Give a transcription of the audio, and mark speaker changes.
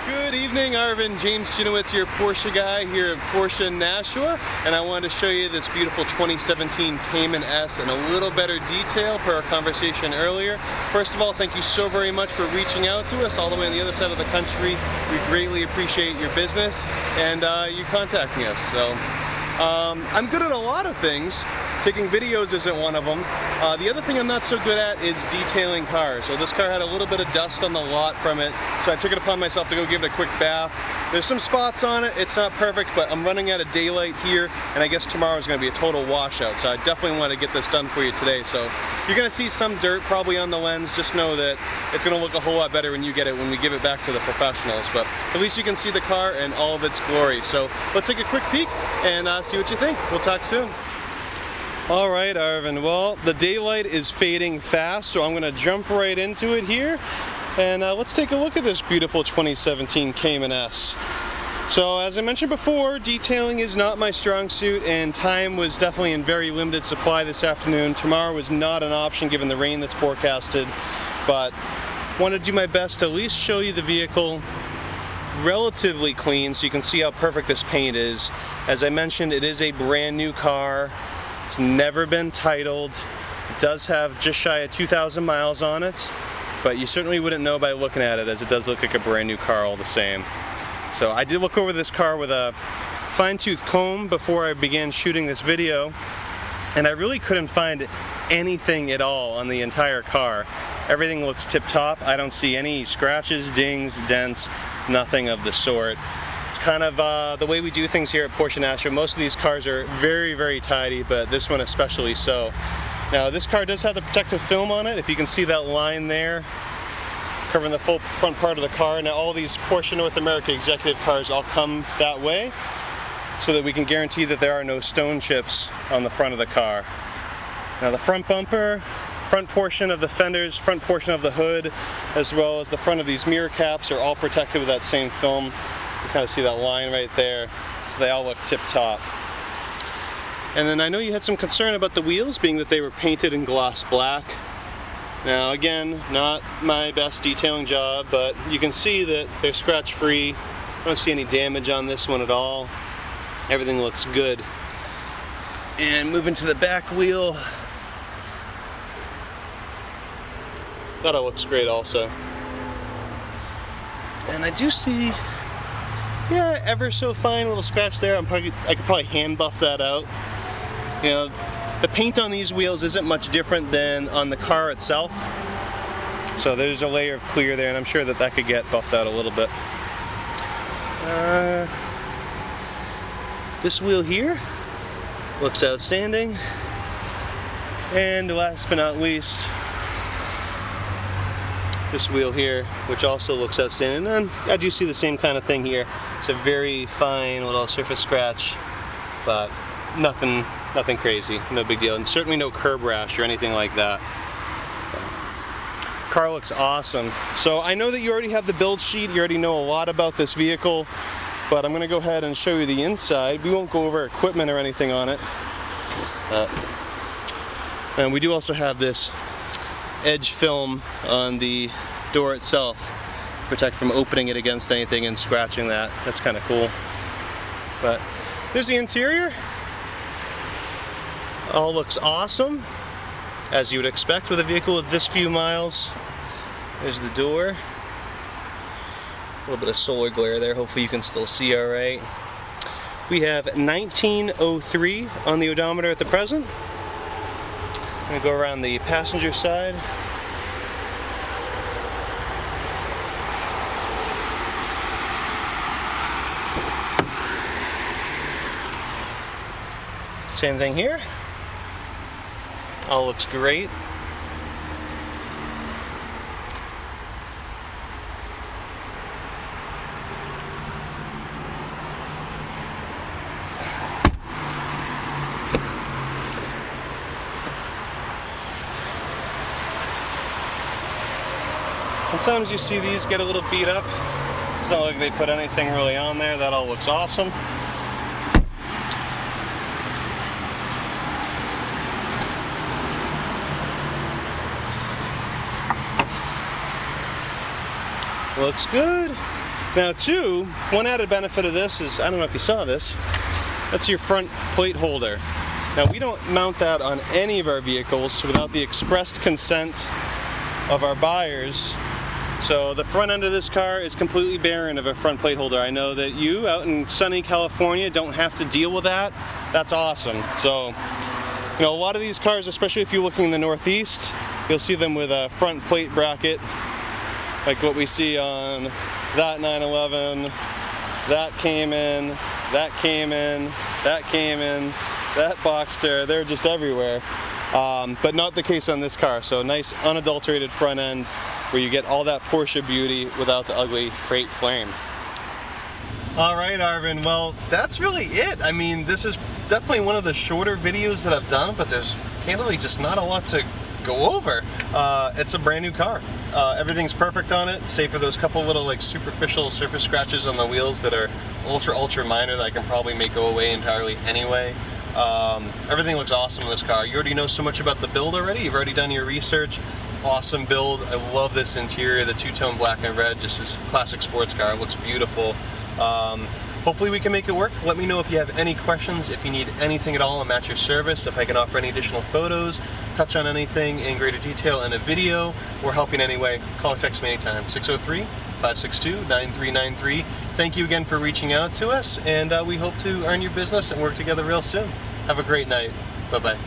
Speaker 1: Good evening, Arvind. James Chinowitz, your Porsche guy here at Porsche Nashua, and I wanted to show you this beautiful 2017 Cayman S in a little better detail per our conversation earlier. First of all, thank you so very much for reaching out to us all the way on the other side of the country. We greatly appreciate your business and you contacting us. So I'm good at a lot of things. Taking videos isn't one of them. The other thing I'm not so good at is detailing cars. So this car had a little bit of dust on the lot from it, so I took it upon myself to go give it a quick bath. There's some spots on it, it's not perfect, but I'm running out of daylight here, and I guess tomorrow is going to be a total washout, so I definitely want to get this done for you today. So you're going to see some dirt probably on the lens. Just know that it's going to look a whole lot better when you get it, when we give it back to the professionals, but at least you can see the car in all of its glory. So let's take a quick peek and see what you think. We'll talk soon. Alright, Arvind, well, the daylight is fading fast, so I'm going to jump right into it here, and let's take a look at this beautiful 2017 Cayman S. So, as I mentioned before, detailing is not my strong suit, and time was definitely in very limited supply this afternoon. Tomorrow was not an option given the rain that's forecasted, but want to do my best to at least show you the vehicle relatively clean so you can see how perfect this paint is. As I mentioned, it is a brand new car. It's never been titled. It does have just shy of 2,000 miles on it, but you certainly wouldn't know by looking at it, as it does look like a brand new car all the same. So I did look over this car with a fine-tooth comb before I began shooting this video, and I really couldn't find anything at all on the entire car. Everything looks tip-top. I don't see any scratches, dings, dents, nothing of the sort. It's kind of the way we do things here at Porsche Nashua. Most of these cars are very, very tidy, but this one especially so. Now, this car does have the protective film on it. If you can see that line there, covering the full front part of the car. Now, all these Porsche North America executive cars all come that way, so that we can guarantee that there are no stone chips on the front of the car. Now, the front bumper, front portion of the fenders, front portion of the hood, as well as the front of these mirror caps are all protected with that same film. You kind of see that line right there, so they all look tip-top. And then I know you had some concern about the wheels, being that they were painted in gloss black. Now again, not my best detailing job, but you can see that they're scratch-free. I don't see any damage on this one at all. Everything looks good. And moving to the back wheel, that all looks great also. And I do see, yeah, ever so fine little scratch there. I could probably hand buff that out. You know, the paint on these wheels isn't much different than on the car itself. So there's a layer of clear there, and I'm sure that that could get buffed out a little bit. This wheel here looks outstanding. And last but not least, this wheel here, which also looks outstanding, and I do see the same kind of thing here. It's a very fine little surface scratch, but nothing crazy, no big deal, and certainly no curb rash or anything like that. Car looks awesome. So I know that you already have the build sheet, you already know a lot about this vehicle, but I'm going to go ahead and show you the inside. We won't go over equipment or anything on it. And we do also have this edge film on the door itself, protect from opening it against anything and scratching that. That's kind of cool. But there's the interior. All looks awesome, as you would expect with a vehicle with this few miles. There's the door. A little bit of solar glare there. Hopefully you can still see all right. We have 1903 on the odometer at the present. I'm going to go around the passenger side. Same thing here. All looks great. Sometimes you see these get a little beat up. It's not like they put anything really on there. That all looks awesome. Looks good. Now two, one added benefit of this is, I don't know if you saw this, that's your front plate holder. Now we don't mount that on any of our vehicles without the expressed consent of our buyers. So the front end of this car is completely barren of a front plate holder. I know that you out in sunny California don't have to deal with that. That's awesome. So, you know, a lot of these cars, especially if you're looking in the Northeast, you'll see them with a front plate bracket, like what we see on that 911, that Cayman, that Cayman, that Cayman, that Boxster. They're just everywhere. But not the case on this car. So nice unadulterated front end where you get all that Porsche beauty without the ugly crate flame. All right, Arvind, well, that's really it. I mean, this is definitely one of the shorter videos that I've done, but there's candidly just not a lot to go over. It's a brand new car. Everything's perfect on it, save for those couple little like superficial surface scratches on the wheels that are ultra minor that I can probably make go away entirely anyway. Everything looks awesome in this car. You already know so much about the build already. You've already done your research. Awesome build. I love this interior, the two-tone black and red, just this classic sports car. It looks beautiful. Hopefully we can make it work. Let me know if you have any questions, if you need anything at all. I'm at your service. If I can offer any additional photos, touch on anything in greater detail in a video, or help in any way, call or text me anytime. 603-562-9393. Thank you again for reaching out to us, and we hope to earn your business and work together real soon. Have a great night. Bye-bye.